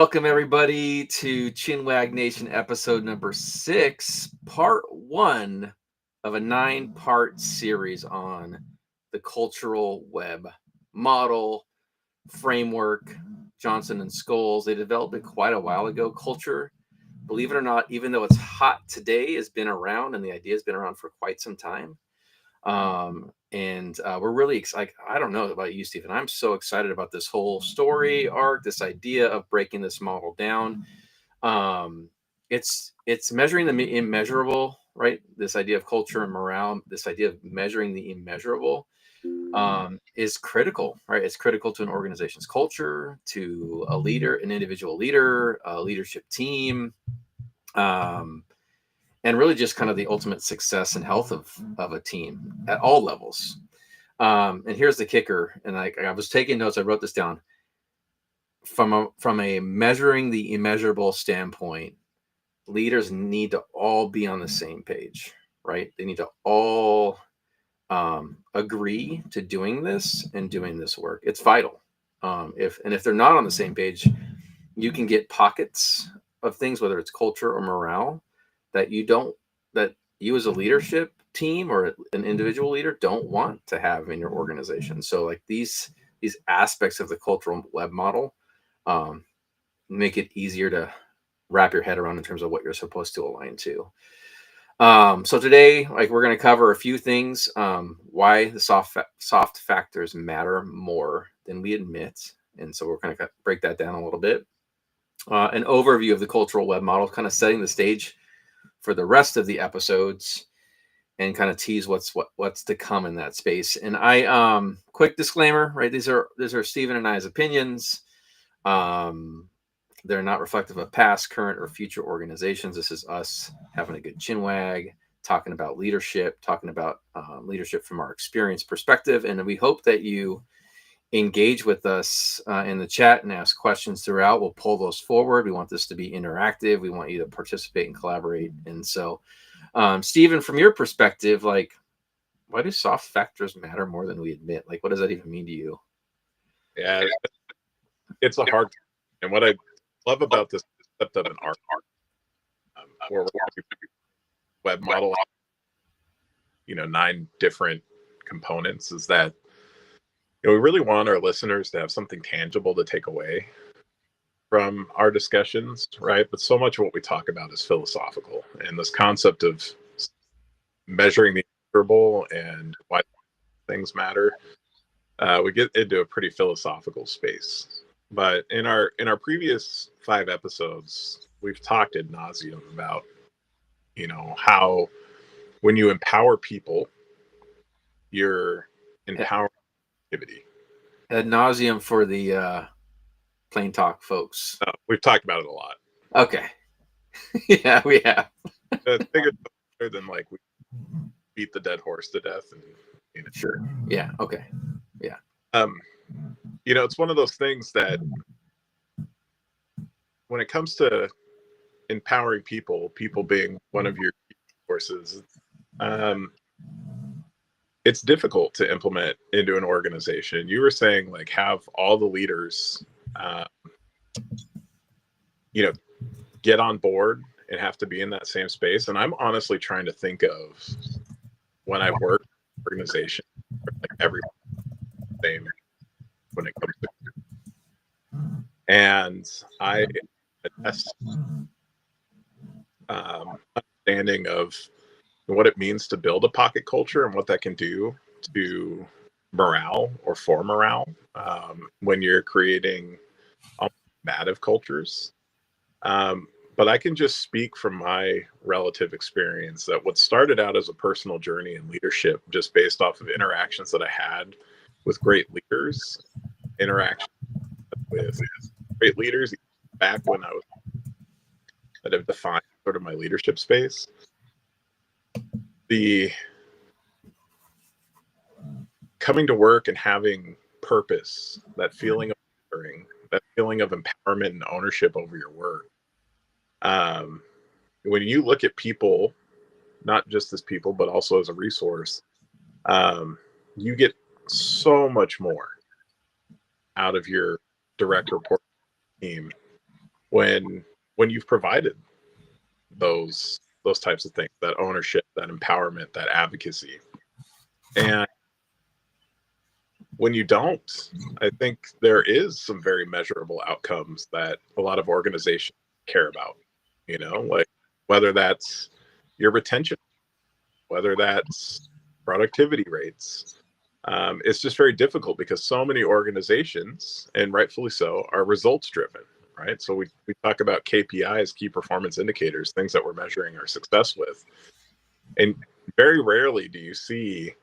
Welcome, everybody, to Chinwag Nation episode number 6, part 1 of a 9-part series on the cultural web model, framework, Johnson and Scholes. They developed it quite a while ago. Culture, believe it or not, even though it's hot today, has been around, and the idea has been around for quite some time. And we're really excited. I don't know about you, Stephen. I'm so excited about this whole story arc, this idea of breaking this model down. It's measuring the immeasurable, right? This idea of culture and morale, this idea of measuring the immeasurable, is critical, right? It's critical to an organization's culture, to a leader, an individual leader, a leadership team. And really just kind of the ultimate success and health of a team at all levels. And here's the kicker. And I was taking notes. I wrote this down. From a measuring the immeasurable standpoint, leaders need to all be on the same page, right? They need to all agree to doing this and doing this work. It's vital. If they're not on the same page, you can get pockets of things, whether it's culture or morale, that you as a leadership team or an individual leader don't want to have in your organization. So like these aspects of the cultural web model make it easier to wrap your head around in terms of what you're supposed to align to. So today, like we're going to cover a few things, why the soft factors matter more than we admit. And so we're going to break that down a little bit. An overview of the cultural web model, kind of setting the stage for the rest of the episodes, and kind of tease what's to come in that space. And I quick disclaimer, right? These are Stephen and I's opinions. They're not reflective of past, current, or future organizations. This is us having a good chinwag, talking about leadership, talking about leadership from our experience perspective. And we hope that you engage with us in the chat and ask questions throughout. We'll pull those forward. We want this to be interactive. We want you to participate and collaborate. And so, Stephen, from your perspective, like, why do soft factors matter more than we admit? Like, what does that even mean to you? Yeah, it's a hard thing. And what I love about this concept of an art or web model, 9 different components, is that we really want our listeners to have something tangible to take away from our discussions, right? But so much of what we talk about is philosophical, and this concept of measuring the immeasurable and why things matter, we get into a pretty philosophical space. But in our previous 5 episodes, we've talked ad nauseum about how when you empower people, you're empowering activity. Ad nauseum for the plain talk folks. We've talked about it a lot. Okay. Yeah, we have. Bigger than like we beat the dead horse to death. And Sure. Yeah. Okay. Yeah. It's one of those things that when it comes to empowering people being one of your forces, it's difficult to implement into an organization. You were saying like have all the leaders, get on board and have to be in that same space. And I'm honestly trying to think of when I work in an organization, like everyone same when it comes to, and I attest understanding of what it means to build a pocket culture and what that can do to morale or for morale when you're creating combative cultures. But I can just speak from my relative experience that what started out as a personal journey in leadership, just based off of interactions that I had with great leaders, interactions with great leaders back when I was that have defined sort of my leadership space. The coming to work and having purpose, that feeling of caring, that feeling of empowerment and ownership over your work. When you look at people, not just as people, but also as a resource, you get so much more out of your direct report team when you've provided those types of things, that ownership, that empowerment, that advocacy. And when you don't, I think there is some very measurable outcomes that a lot of organizations care about, like whether that's your retention, whether that's productivity rates. It's just very difficult because so many organizations, and rightfully so, are results driven, right? So we talk about KPIs, key performance indicators, things that we're measuring our success with. And very rarely do you see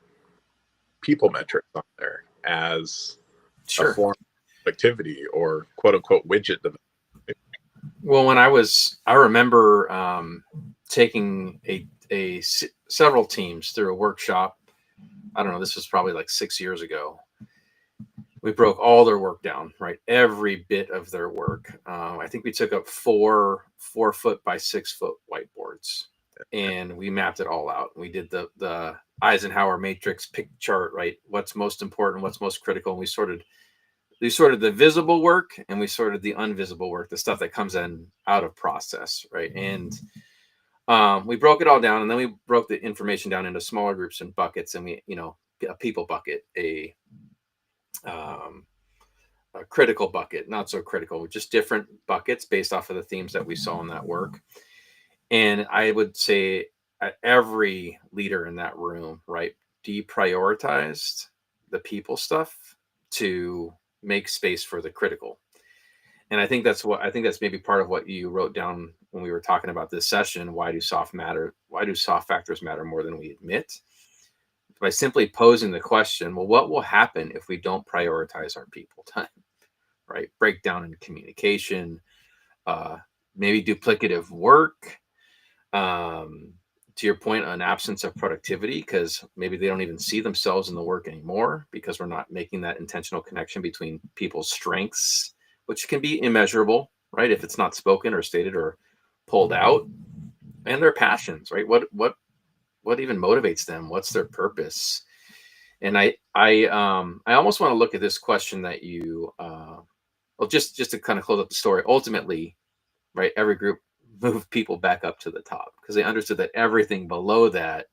people metrics on there as a Sure. form of activity or quote unquote widget development. Well, when I remember taking several teams through a workshop. I don't know, this was probably like 6 years ago. We broke all their work down, right? Every bit of their work. I think we took up 4 foot by 6 foot whiteboards, and we mapped it all out. We did the Eisenhower matrix pick chart, right? What's most important, what's most critical, and we sorted the visible work, and we sorted the invisible work, the stuff that comes in out of process, right? And we broke it all down, and then we broke the information down into smaller groups and buckets, and we, a people bucket, um, a critical bucket, not so critical, just different buckets based off of the themes that we saw in that work. And I would say every leader in that room, right, deprioritized the people stuff to make space for the critical. And I think that's maybe part of what you wrote down when we were talking about this session. Why do soft factors matter more than we admit? By simply posing the question, well, what will happen if we don't prioritize our people time? Right? Breakdown in communication, maybe duplicative work. To your point, an absence of productivity, because maybe they don't even see themselves in the work anymore because we're not making that intentional connection between people's strengths, which can be immeasurable, right? If it's not spoken or stated or pulled out, and their passions, right? What even motivates them? What's their purpose? And I almost want to look at this question that you, well, just to kind of close up the story. Ultimately, right, every group moved people back up to the top because they understood that everything below that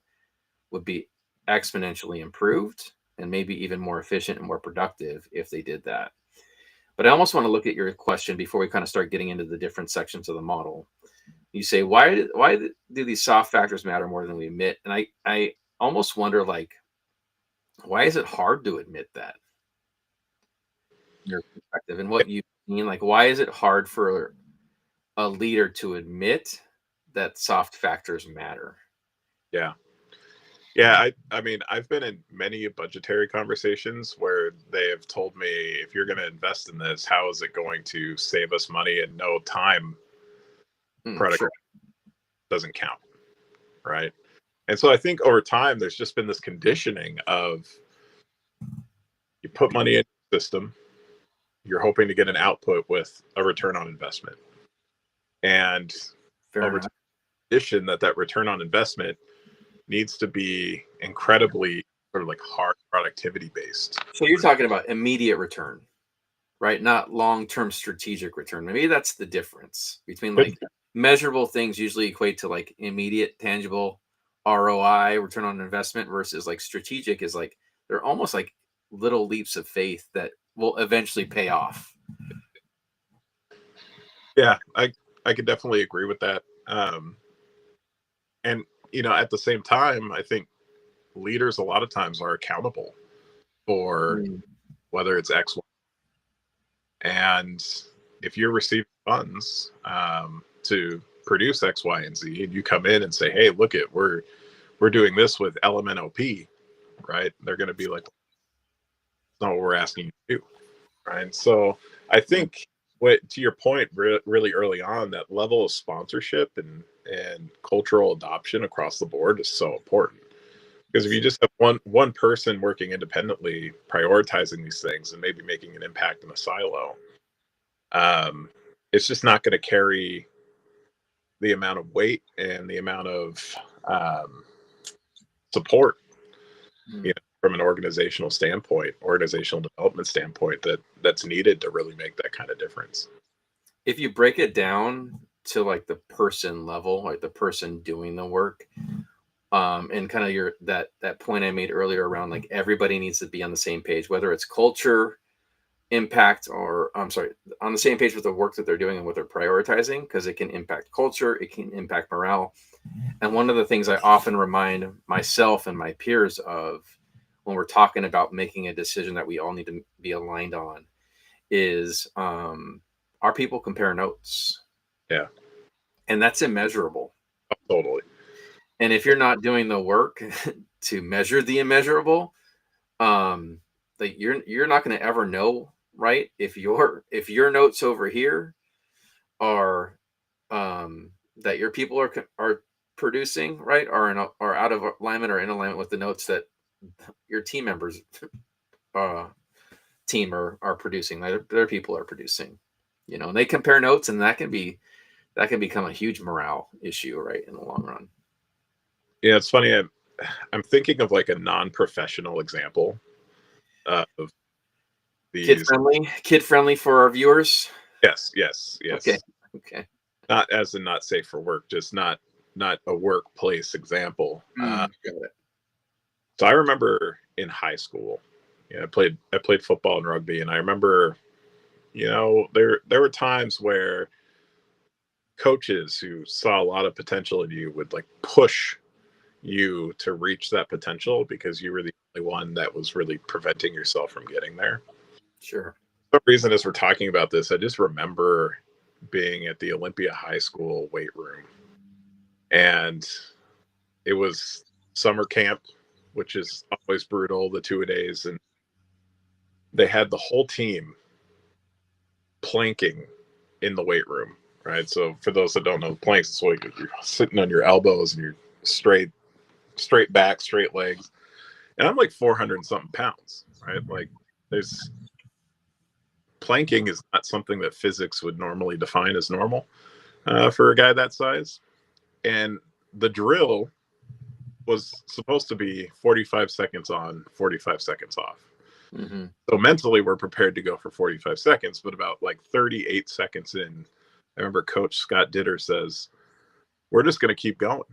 would be exponentially improved and maybe even more efficient and more productive if they did that. But I almost want to look at your question before we kind of start getting into the different sections of the model. You say, why do these soft factors matter more than we admit? And I almost wonder, like, why is it hard to admit that? Your perspective and what you mean, like, why is it hard for a leader to admit that soft factors matter? Yeah. Yeah, I mean, I've been in many budgetary conversations where they have told me, if you're going to invest in this, how is it going to save us money and no time? Product Sure. doesn't count, right? And so I think over time, there's just been this conditioning of you put money in the system, you're hoping to get an output with a return on investment. And Fair over enough. time, condition that return on investment needs to be incredibly sort of like hard productivity based. So you're talking about immediate return, right? Not long-term strategic return. Maybe that's the difference between, like, measurable things usually equate to like immediate tangible ROI, return on investment, versus like strategic is like they're almost like little leaps of faith that will eventually pay off. Yeah, I could definitely agree with that. And at the same time, I think leaders a lot of times are accountable for whether it's X, Y. And if you're receiving funds to produce X, Y, and Z, and you come in and say, "Hey, look it, we're doing this with LMNOP," right? They're going to be like, "That's not what we're asking you to do," right? So I think, to your point, really early on, that level of sponsorship and cultural adoption across the board is so important. Because if you just have one person working independently, prioritizing these things and maybe making an impact in a silo, it's just not going to carry the amount of weight and the amount of support, from an organizational standpoint, organizational development standpoint, that's needed to really make that kind of difference. if you break it down to like the person level, like the person doing the work, and kind of that point I made earlier around like everybody needs to be on the same page, whether it's culture, impact, or I'm sorry, on the same page with the work that they're doing and what they're prioritizing, because it can impact culture, it can impact morale. And one of the things I often remind myself and my peers of when we're talking about making a decision that we all need to be aligned on is, our people compare notes, Yeah, and that's immeasurable. totally. And if you're not doing the work to measure the immeasurable, like you're not going to ever know, right? If your notes over here are, that your people are producing, right, are out of alignment or in alignment with the notes that your team members, uh team are producing, their people are producing, and they compare notes, and that can become a huge morale issue, right, in the long run. Yeah, it's funny. I'm thinking of like a non-professional example of Kid these. friendly, kid friendly for our viewers. Yes, yes, Okay. yes. Okay. Not as in not safe for work, just not a workplace example. Got it. So I remember in high school, I played football and rugby, and I remember, there were times where coaches who saw a lot of potential in you would like push you to reach that potential because you were the only one that was really preventing yourself from getting there. Sure. For some reason, as we're talking about this, I just remember being at the Olympia High School weight room, and it was summer camp, which is always brutal, the 2 days, and they had the whole team planking in the weight room, right? So for those that don't know, planks is like you're sitting on your elbows and you're straight back, straight legs, and I'm like 400 and something pounds, right? Like there's planking is not something that physics would normally define as normal for a guy that size, and the drill was supposed to be 45 seconds on, 45 seconds off. Hmm. So mentally, we're prepared to go for 45 seconds, but about like 38 seconds in, I remember Coach Scott Ditter says, "We're just going to keep going.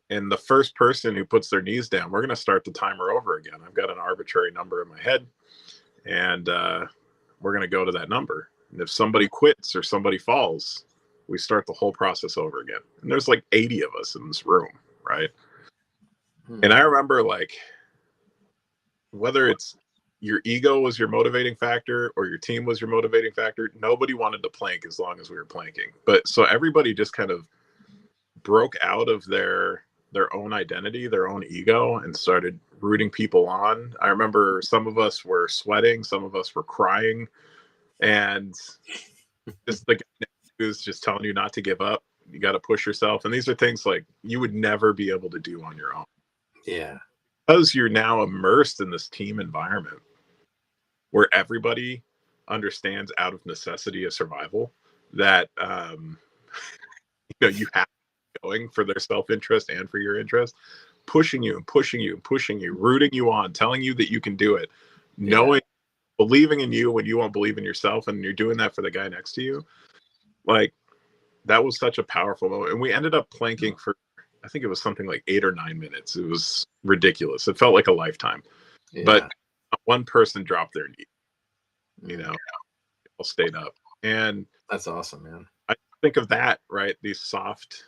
And the first person who puts their knees down, we're going to start the timer over again. I've got an arbitrary number in my head, and we're going to go to that number. And if somebody quits or somebody falls, we start the whole process over again." And there's like 80 of us in this room, right? And I remember like, whether it's your ego was your motivating factor or your team was your motivating factor, nobody wanted to plank as long as we were planking. But so everybody just kind of broke out of their own identity, their own ego, and started rooting people on. I remember some of us were sweating, some of us were crying, and just the guy who's just telling you not to give up. You got to push yourself. And these are things like you would never be able to do on your own. Yeah. Because you're now immersed in this team environment where everybody understands out of necessity of survival that you have going for their self-interest and for your interest, pushing you and pushing you and pushing you, rooting you on, telling you that you can do it, Yeah. knowing, believing in you when you won't believe in yourself, and you're doing that for the guy next to you. Like, that was such a powerful moment. And we ended up planking for, I think it was something like 8 or 9 minutes. It was ridiculous. It felt like a lifetime. But Yeah. one person dropped their knee, you Mm. know, all stayed up. And That's awesome, man. I think of that, right? These soft,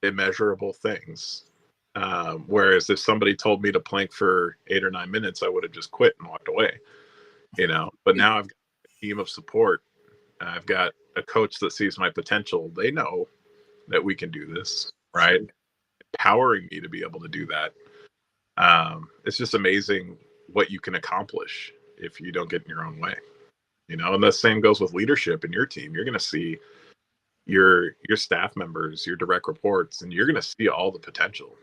immeasurable things. Whereas if somebody told me to plank for 8 or 9 minutes, I would have just quit and walked away, But now I've got a team of support. I've got a coach that sees my potential. They know that we can do this, right? Empowering me to be able to do that. It's just amazing what you can accomplish if you don't get in your own way, And the same goes with leadership in your team. You're going to see your staff members, your direct reports, and you're going to see all the potential.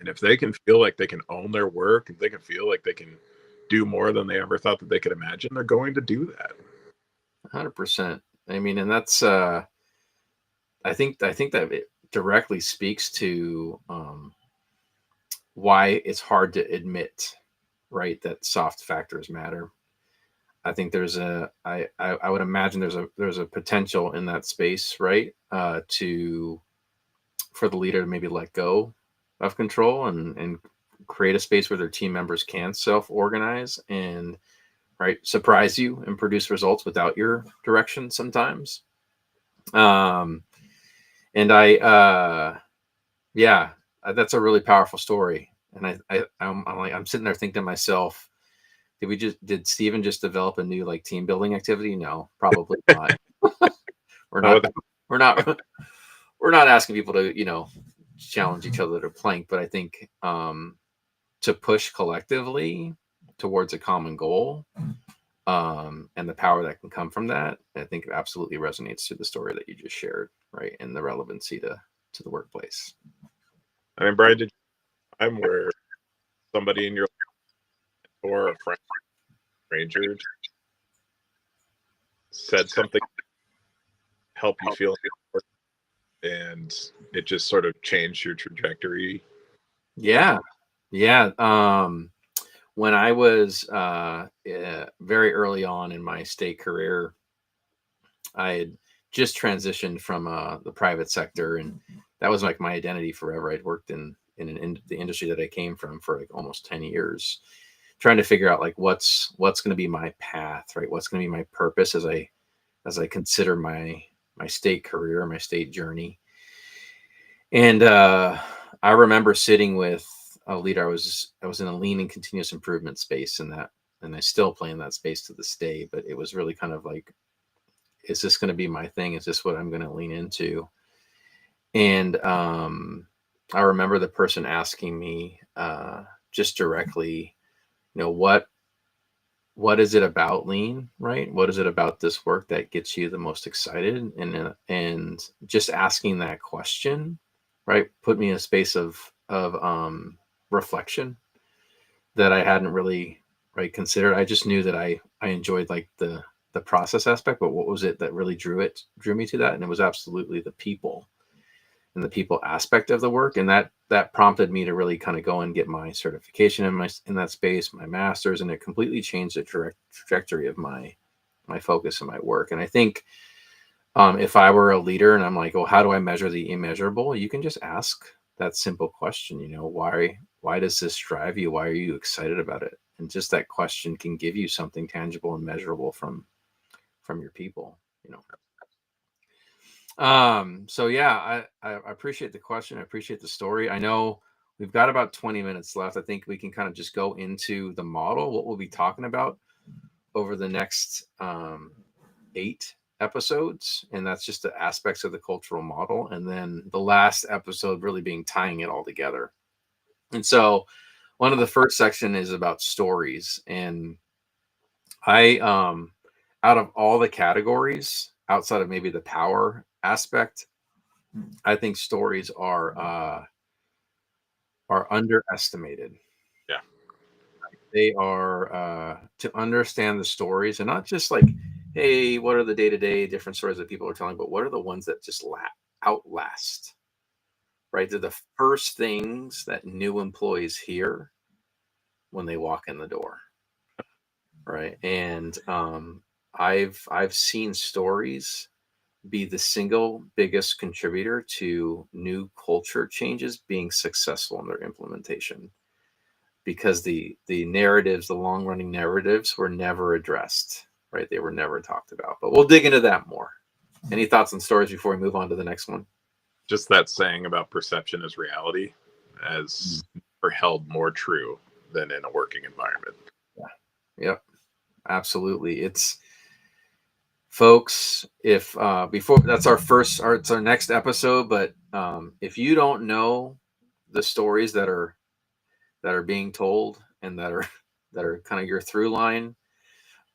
And if they can feel like they can own their work, if they can feel like they can do more than they ever thought that they could imagine, they're going to do that. 100%. I mean, and that's, I think that it directly speaks to, why it's hard to admit, right, that soft factors matter. I think I would imagine there's a potential in that space, right? For the leader to maybe let go of control and create a space where their team members can self-organize and right surprise you and produce results without your direction sometimes. Um, and yeah, that's a really powerful story. And I'm sitting there thinking to myself, did Steven just develop a new like team building activity? No, probably not. We're Oh, not, we're not, we're not asking people to, challenge each other to plank, but I think, to push collectively towards a common goal, and the power that can come from that, I think it absolutely resonates to the story that you just shared, right? And the relevancy to the workplace. I mean, Brian, did you have a time where somebody in your or a friend, stranger, said something to help you feel and it just sort of changed your trajectory? Yeah. Yeah. When I was very early on in my state career, I had just transitioned from the private sector, and that was like my identity forever. I'd worked in the industry that I came from for like almost 10 years, trying to figure out like what's going to be my path, right? What's going to be my purpose as I consider my state career, my state journey. And I remember sitting with a leader. I was in a lean and continuous improvement space in that, and I still play in that space to this day. But it was really kind of like, is this going to be my thing? Is this what I'm going to lean into? And I remember the person asking me just directly, what is it about lean, right? What is it about this work that gets you the most excited? And just asking that question, right, put me in a space of reflection that I hadn't really right considered. I just knew that I enjoyed like the process aspect, but what was it that really drew me to that? And it was absolutely the people and the people aspect of the work, and that prompted me to really kind of go and get my certification in that space, my master's, and it completely changed the trajectory of my focus and my work. And I think, if I were a leader and I'm like, well, how do I measure the immeasurable? You can just ask that simple question. Why does this drive you? Why are you excited about it? And just that question can give you something tangible and measurable from your people. So yeah, I appreciate the question. I appreciate the story. I know we've got about 20 minutes left. I think we can kind of just go into the model, what we'll be talking about over the next 8 episodes. And that's just the aspects of the cultural model. And then the last episode really being tying it all together. And so one of the first section is about stories. And I, out of all the categories outside of maybe the power aspect, I think stories are underestimated. Yeah. They are, to understand the stories, and not just like, hey, what are the day to day different stories that people are telling, but what are the ones that just outlast? Right, they're the first things that new employees hear when they walk in the door. Right, and I've seen stories be the single biggest contributor to new culture changes being successful in their implementation, because the narratives, the long running narratives, were never addressed, right? They were never talked about. But we'll dig into that more. Any thoughts on stories before we move on to the next one? Just that saying about perception is reality as never held more true than in a working environment. Yeah. Yep. Absolutely. It's folks, if before that's it's our next episode, but if you don't know the stories that are being told and that are kind of your through line,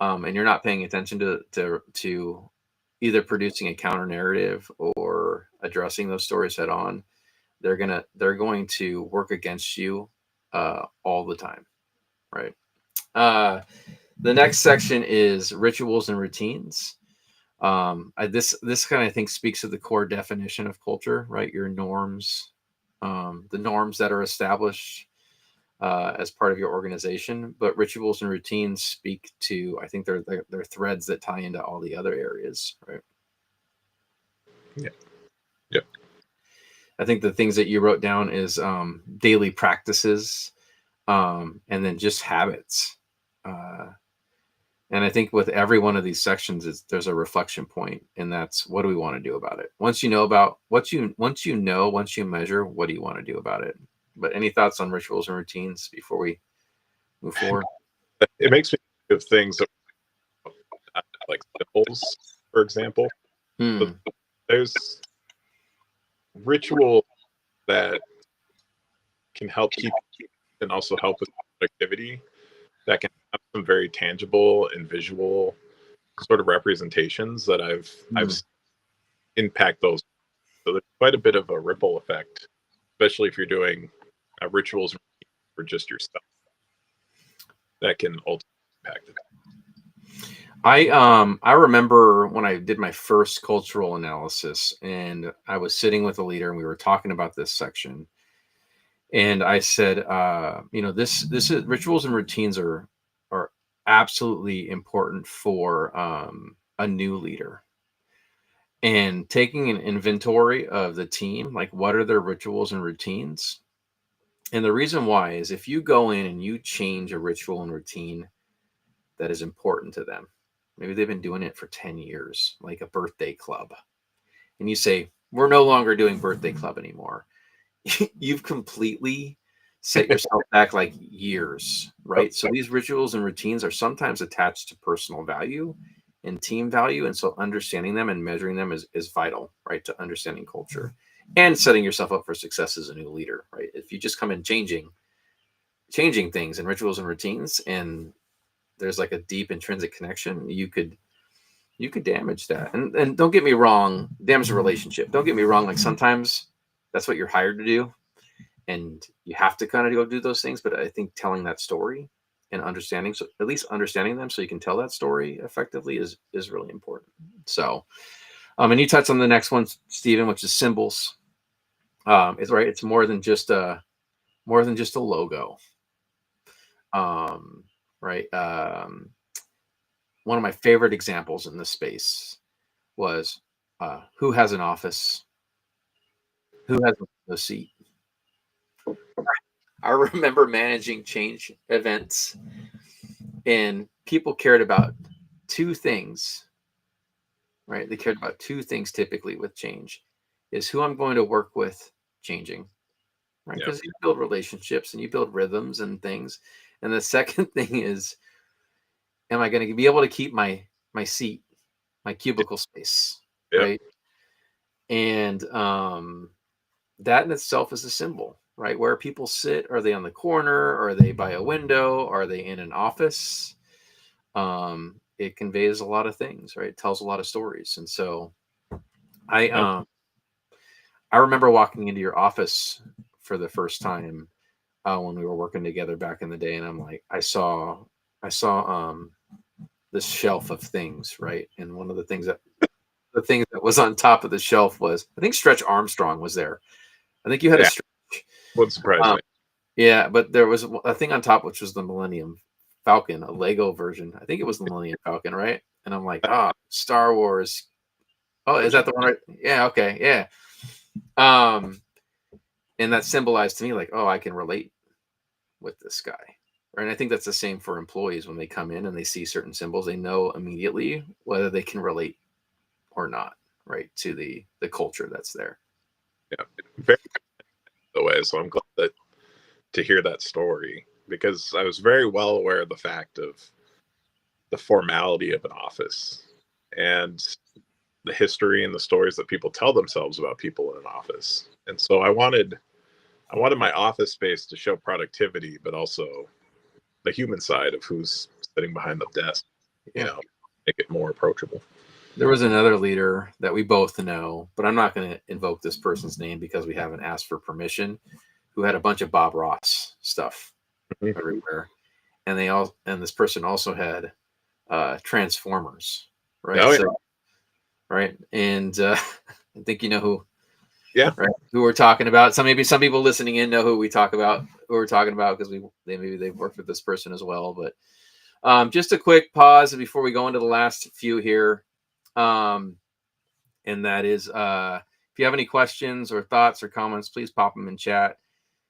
and you're not paying attention to either producing a counter narrative or addressing those stories head on, they're going to work against you all the time, right? The next section is rituals and routines. This kind of thing speaks to the core definition of culture, right? Your norms, the norms that are established as part of your organization. But rituals and routines speak to, I think they're threads that tie into all the other areas, right? Yeah. Yeah. I think the things that you wrote down is daily practices, and then just habits. And I think with every one of these sections, there's a reflection point, and that's, what do we want to do about it? Once you once you measure, what do you want to do about it? But any thoughts on rituals and routines before we move forward? It makes me think of things that, like symbols, for example. So Hmm. there's ritual that can help keep and also help with productivity, that can have some very tangible and visual sort of representations that I've Hmm. seen impact those. So there's quite a bit of a ripple effect, especially if you're doing rituals for just yourself, that can ultimately impact it. I remember when I did my first cultural analysis, and I was sitting with a leader, and we were talking about this section, and I said, this is, rituals and routines are absolutely important for a new leader, and taking an inventory of the team, like, what are their rituals and routines. And the reason why is, if you go in and you change a ritual and routine that is important to them, maybe they've been doing it for 10 years, like a birthday club, and you say, we're no longer doing birthday club anymore, you've completely set yourself back like years, right? So these rituals and routines are sometimes attached to personal value and team value. And so understanding them and measuring them is vital, right? To understanding culture and setting yourself up for success as a new leader, right? If you just come in changing things and rituals and routines, and there's like a deep intrinsic connection, you could damage that. And don't get me wrong, damage the relationship. Don't get me wrong. Like, sometimes that's what you're hired to do, and you have to kind of go do those things. But I think telling that story and understanding, so at least understanding them so you can tell that story effectively, is really important. So, and you touched on the next one, Stephen, which is symbols. It's right. It's more than just a logo. Um, right. One of my favorite examples in this space was, who has an office, who has a seat. I remember managing change events, and people cared about two things, right? They cared about two things typically with change: is who I'm going to work with changing, right? Yeah. Because you build relationships and you build rhythms and things. And the second thing is, am I going to be able to keep my seat, my cubicle space, Yep. right? And that in itself is a symbol, right? Where people sit, are they on the corner? Are they by a window? Are they in an office? It conveys a lot of things, right? It tells a lot of stories. And so I Yep. I remember walking into your office for the first time, when we were working together back in the day, and I'm like, I saw this shelf of things, right? And one of the things that was on top of the shelf was, I think, Stretch Armstrong was there. I think you had a Yeah. stretch. Wouldn't surprise Um, me. yeah, but there was a thing on top, which was the Millennium Falcon, a Lego version. I think it was the Millennium Falcon, right? And I'm like, Star Wars. Oh, is that the one? Right? Yeah. Okay. Yeah. Um, and that symbolized to me, like, oh, I can relate with this guy. Right. And I think that's the same for employees. When they come in and they see certain symbols, they know immediately whether they can relate or not, right, to the culture that's there. Yeah. Very the way. So I'm glad to hear that story, because I was very well aware of the fact of the formality of an office and the history and the stories that people tell themselves about people in an office. And so I wanted my office space to show productivity, but also the human side of who's sitting behind the desk, you Yeah. know, make it more approachable. There was another leader that we both know, but I'm not going to invoke this person's name because we haven't asked for permission, who had a bunch of Bob Ross stuff Mhm. everywhere. And this person also had Transformers, right? Oh yeah. So, right. And I think you know Yeah. right? Who we're talking about. So maybe some people listening in know who we're talking about because maybe they've worked with this person as well. But just a quick pause before we go into the last few here. And that is, if you have any questions or thoughts or comments, please pop them in chat.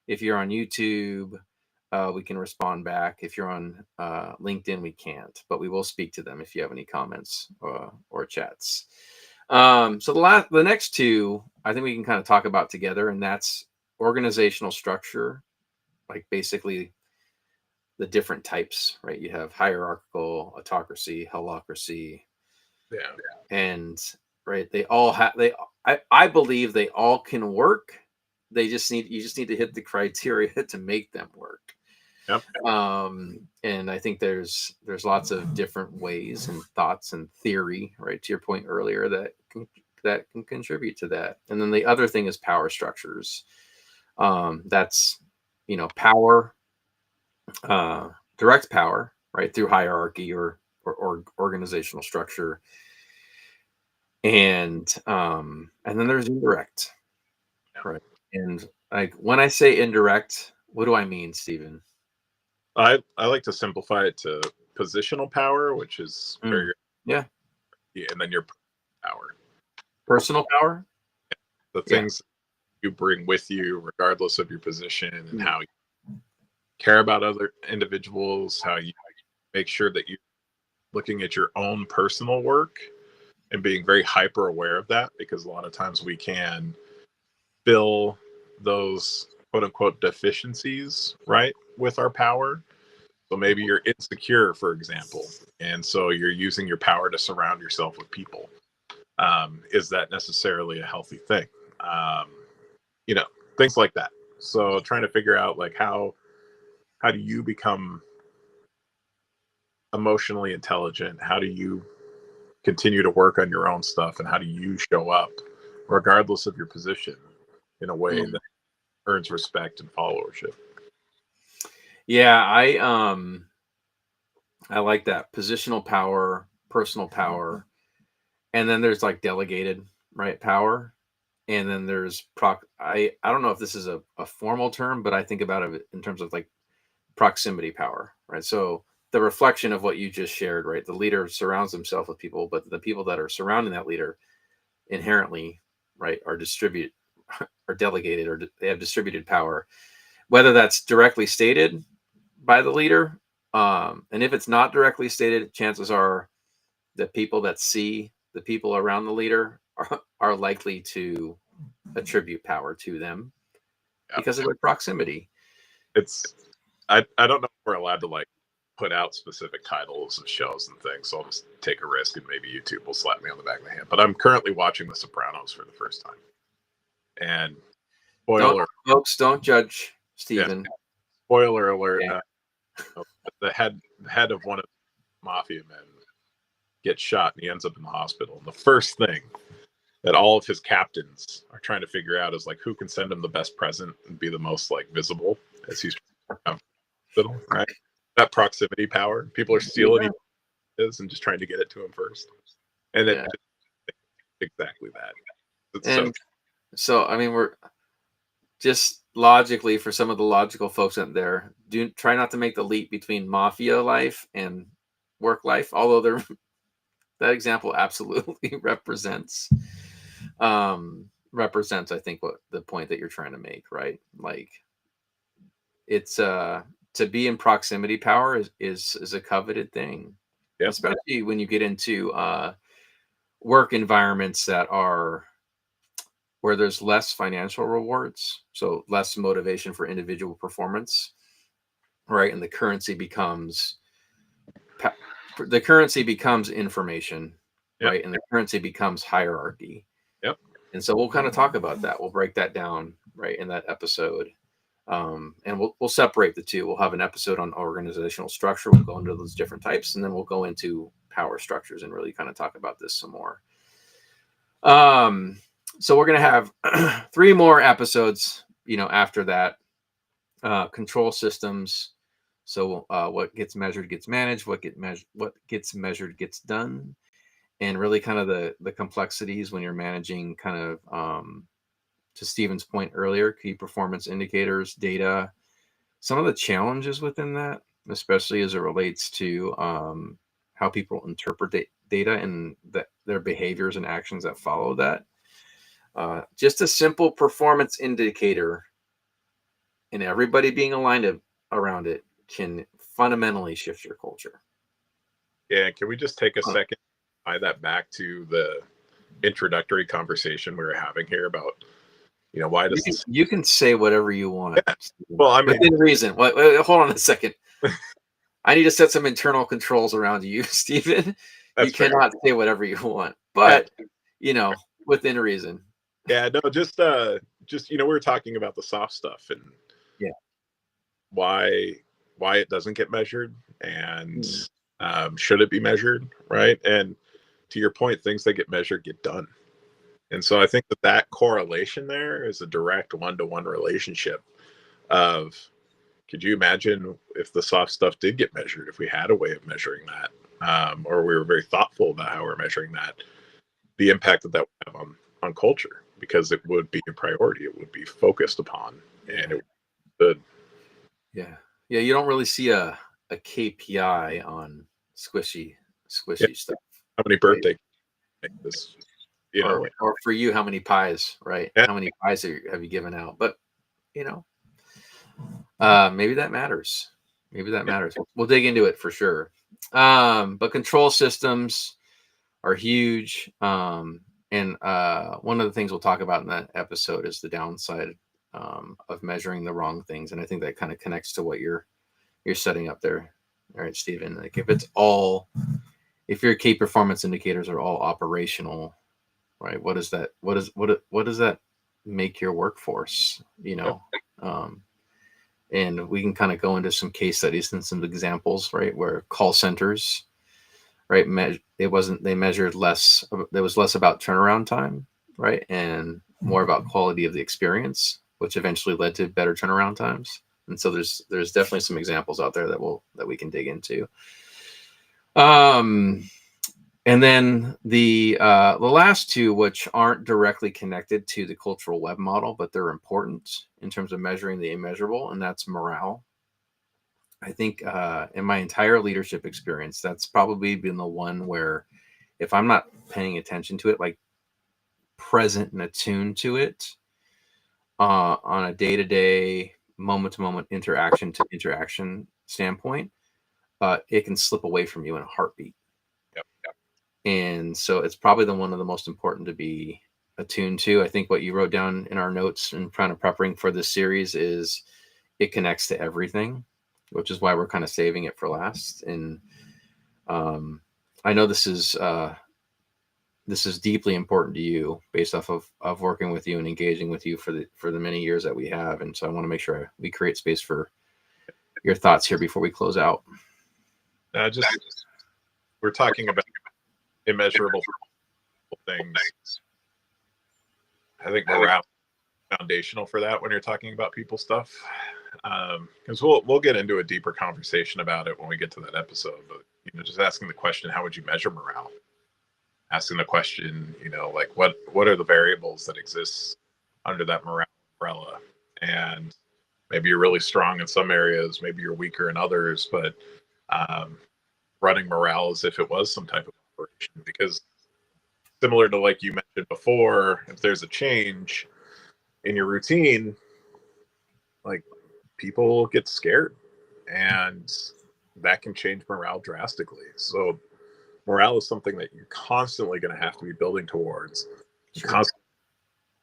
If you're on YouTube, we can respond back. If you're on LinkedIn, we can't, but we will speak to them if you have any comments or chats. So the next two, I think we can kind of talk about together, and that's organizational structure, like basically the different types, right? You have hierarchical, autocracy, holacracy, Yeah. and right, they all have I believe they all can work. You just need to hit the criteria to make them work. Yep. And I think there's lots of different ways and thoughts and theory, right, to your point earlier, that can contribute to that. And then the other thing is power structures. That's power, direct power, right, through hierarchy or organizational structure. And then there's indirect, right? And like when I say indirect, what do I mean, Stephen? I like to simplify it to positional power, which is where yeah, and then your power, personal power, the things you bring with you, regardless of your position, and how you care about other individuals, how you make sure that you're looking at your own personal work and being very hyper aware of that, because a lot of times we can fill those quote unquote deficiencies, right, with our power. So maybe you're insecure, for example, and so you're using your power to surround yourself with people. Is that necessarily a healthy thing? Things like that. So trying to figure out like how do you become emotionally intelligent? How do you continue to work on your own stuff, and how do you show up regardless of your position in a way that earns respect and followership? Yeah, I like that. Positional power, personal power, and then there's like delegated, right, power. And then there's I don't know if this is a formal term, but I think about it in terms of like proximity power, right? So the reflection of what you just shared, right? The leader surrounds himself with people, but the people that are surrounding that leader inherently, right, are delegated, or they have distributed power, whether that's directly stated by the leader. And if it's not directly stated, chances are the people that see the people around the leader are likely to attribute power to them because of their proximity. I don't know if we're allowed to like put out specific titles of shows and things, so I'll just take a risk and maybe YouTube will slap me on the back of the hand. But I'm currently watching The Sopranos for the first time. And folks, don't judge Stephen. Yeah, spoiler alert. Yeah. The head of one of the mafia men gets shot and he ends up in the hospital. And the first thing that all of his captains are trying to figure out is like who can send him the best present and be the most like visible as he's hospital, right? That proximity power. People are stealing his and just trying to get it to him first. And it exactly that. And so I mean, we're just logically, for some of the logical folks out there, try not to make the leap between mafia life and work life, although that example absolutely represents I think what the point that you're trying to make, right? Like it's to be in proximity power is a coveted thing. Yep. Especially when you get into work environments that are where there's less financial rewards, so less motivation for individual performance, right? And the currency becomes information, right? And the currency becomes hierarchy. Yep. And so we'll kind of talk about that. We'll break that down, right, in that episode. And we'll separate the two. We'll have an episode on organizational structure. We'll go into those different types, and then we'll go into power structures and really kind of talk about this some more. So we're going to have 3 more episodes, after that. Control systems. So what gets measured gets managed. What gets measured gets done. And really kind of the complexities when you're managing kind of to Stephen's point earlier, key performance indicators, data, some of the challenges within that, especially as it relates to how people interpret data and their behaviors and actions that follow that. Just a simple performance indicator and everybody being aligned around it can fundamentally shift your culture. Yeah, can we just take a second to tie that back to the introductory conversation we were having here about, why does you can say whatever you want. Yeah. Well, I mean, within reason. Wait, hold on a second. I need to set some internal controls around you, Stephen. You cannot say whatever you want, but within reason. Yeah, no, just we were talking about the soft stuff and why it doesn't get measured and should it be measured, right? And to your point, things that get measured get done. And so I think that correlation there is a direct one-to-one relationship of, could you imagine if the soft stuff did get measured, if we had a way of measuring that, or we were very thoughtful about how we're measuring that, the impact that would have on culture, because it would be a priority, it would be focused upon, and it would. Yeah, you don't really see a KPI on squishy stuff. How many birthday cakes, or for you, how many pies, right? Yeah. How many pies have you given out? But maybe that matters. We'll dig into it for sure. But control systems are huge. And one of the things we'll talk about in that episode is the downside of measuring the wrong things. And I think that kind of connects to what you're setting up there. All right, Stephen, like if your key performance indicators are all operational, right? What does that make your workforce, and we can kind of go into some case studies and some examples, right? Where call centers, right? They measured less. There was less about turnaround time, right? And more about quality of the experience, which eventually led to better turnaround times. And so there's definitely some examples out there that we can dig into. And then the last two, which aren't directly connected to the cultural web model, but they're important in terms of measuring the immeasurable, and that's morale. I think in my entire leadership experience, that's probably been the one where if I'm not paying attention to it, like present and attuned to it on a day-to-day, moment-to-moment, interaction standpoint, it can slip away from you in a heartbeat. Yep. And so it's probably one of the most important to be attuned to. I think what you wrote down in our notes and kind of preparing for this series is it connects to everything, which is why we're kind of saving it for last. And I know this is deeply important to you based off of working with you and engaging with you for the many years that we have. And so I want to make sure we create space for your thoughts here before we close out. We're talking about immeasurable things. I think morale is foundational for that when you're talking about people stuff. Because we'll get into a deeper conversation about it when we get to that episode. But just asking the question, how would you measure morale? Asking the question, like what are the variables that exist under that morale umbrella? And maybe you're really strong in some areas, maybe you're weaker in others, but running morale as if it was some type of operation, because similar to like you mentioned before, if there's a change in your routine, like people get scared and that can change morale drastically. So morale is something that you're constantly going to have to be building towards. Sure. Constantly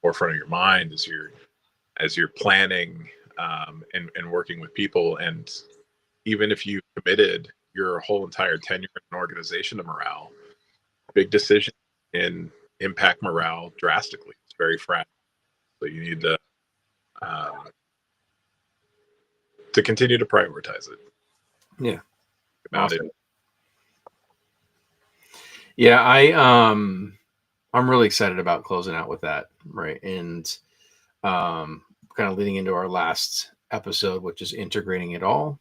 forefront of your mind as you're planning and working with people. And even if you committed your whole entire tenure in an organization to morale, big decisions can impact morale drastically. It's very fragile. So you need to continue to prioritize it. Yeah. Awesome. Yeah, I'm really excited about closing out with that, right? And kind of leading into our last episode, which is integrating it all.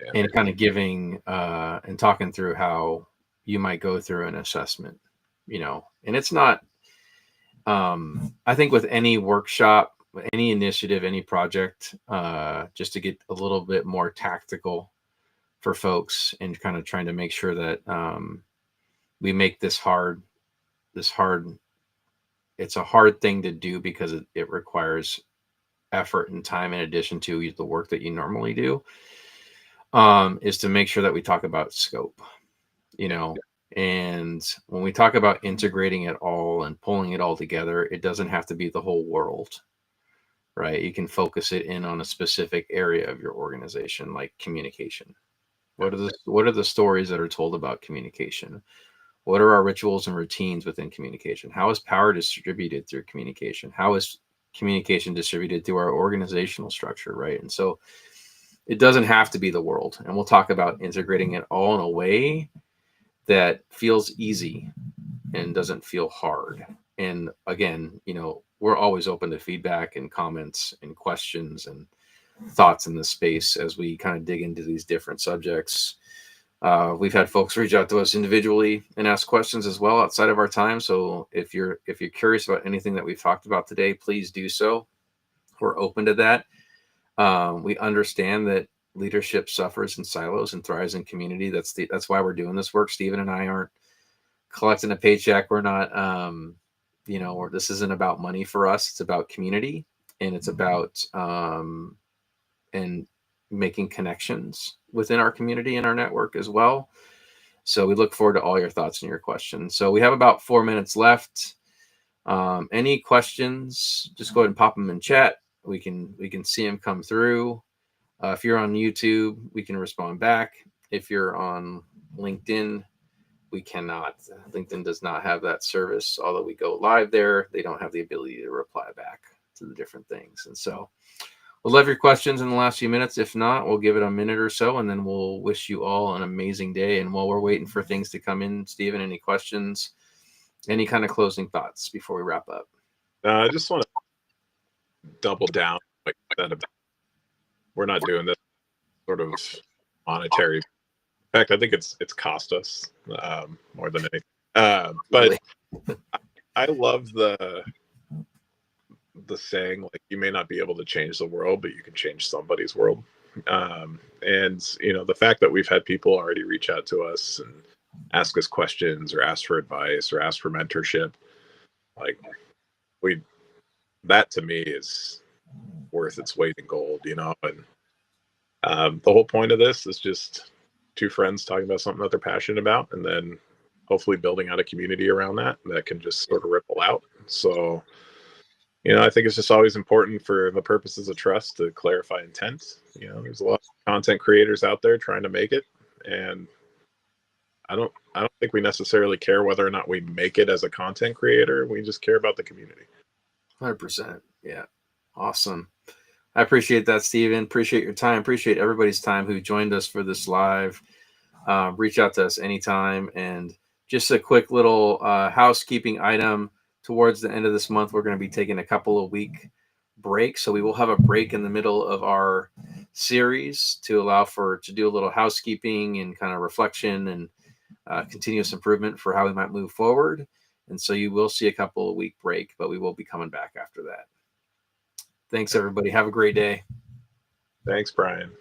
Yeah. And kind of giving and talking through how you might go through an assessment, and it's not I think with any workshop, any initiative, any project, just to get a little bit more tactical for folks and kind of trying to make sure that we make this hard. It's a hard thing to do because it requires effort and time in addition to the work that you normally do, is to make sure that we talk about scope, and when we talk about integrating it all and pulling it all together, it doesn't have to be the whole world, right? You can focus it in on a specific area of your organization, like communication. What are the stories that are told about communication? What are our rituals and routines within communication? How is power distributed through communication? How is communication distributed through our organizational structure, right? And so it doesn't have to be the world. And we'll talk about integrating it all in a way that feels easy and doesn't feel hard. And again, we're always open to feedback and comments and questions and thoughts in the space as we kind of dig into these different subjects. We've had folks reach out to us individually and ask questions as well outside of our time. So if you're curious about anything that we've talked about today, please do so. We're open to that. We understand that leadership suffers in silos and thrives in community. That's why we're doing this work. Stephen and I aren't collecting a paycheck. We're not, this isn't about money for us. It's about community, and it's about and making connections within our community and our network as well. So we look forward to all your thoughts and your questions. So we have about 4 minutes left. Any questions, just go ahead and pop them in chat. We can see them come through. If you're on YouTube, we can respond back. If you're on LinkedIn, we cannot. LinkedIn does not have that service. Although we go live there, they don't have the ability to reply back to the different things. And so we'll love your questions in the last few minutes. If not, we'll give it a minute or so, and then we'll wish you all an amazing day. And while we're waiting for things to come in, Stephen, any questions, any kind of closing thoughts before we wrap up? I just want to double down like that about we're not doing this sort of monetary. In fact, I think it's cost us more than anything. But I love the saying, like, you may not be able to change the world, but you can change somebody's world. And the fact that we've had people already reach out to us and ask us questions or ask for advice or ask for mentorship, like that to me is worth its weight in gold, and the whole point of this is just two friends talking about something that they're passionate about, and then hopefully building out a community around that can just sort of ripple out. So I think it's just always important for the purposes of trust to clarify intent. There's a lot of content creators out there trying to make it, and I don't think we necessarily care whether or not we make it as a content creator. We just care about the community. 100%. Yeah. Awesome. I appreciate that, Stephen. Appreciate your time. Appreciate everybody's time who joined us for this live. Reach out to us anytime. And just a quick little housekeeping item. Towards the end of this month, we're going to be taking a couple of week breaks. So we will have a break in the middle of our series to allow to do a little housekeeping and kind of reflection and continuous improvement for how we might move forward. And so you will see a couple of week break, but we will be coming back after that. Thanks, everybody. Have a great day. Thanks, Brian.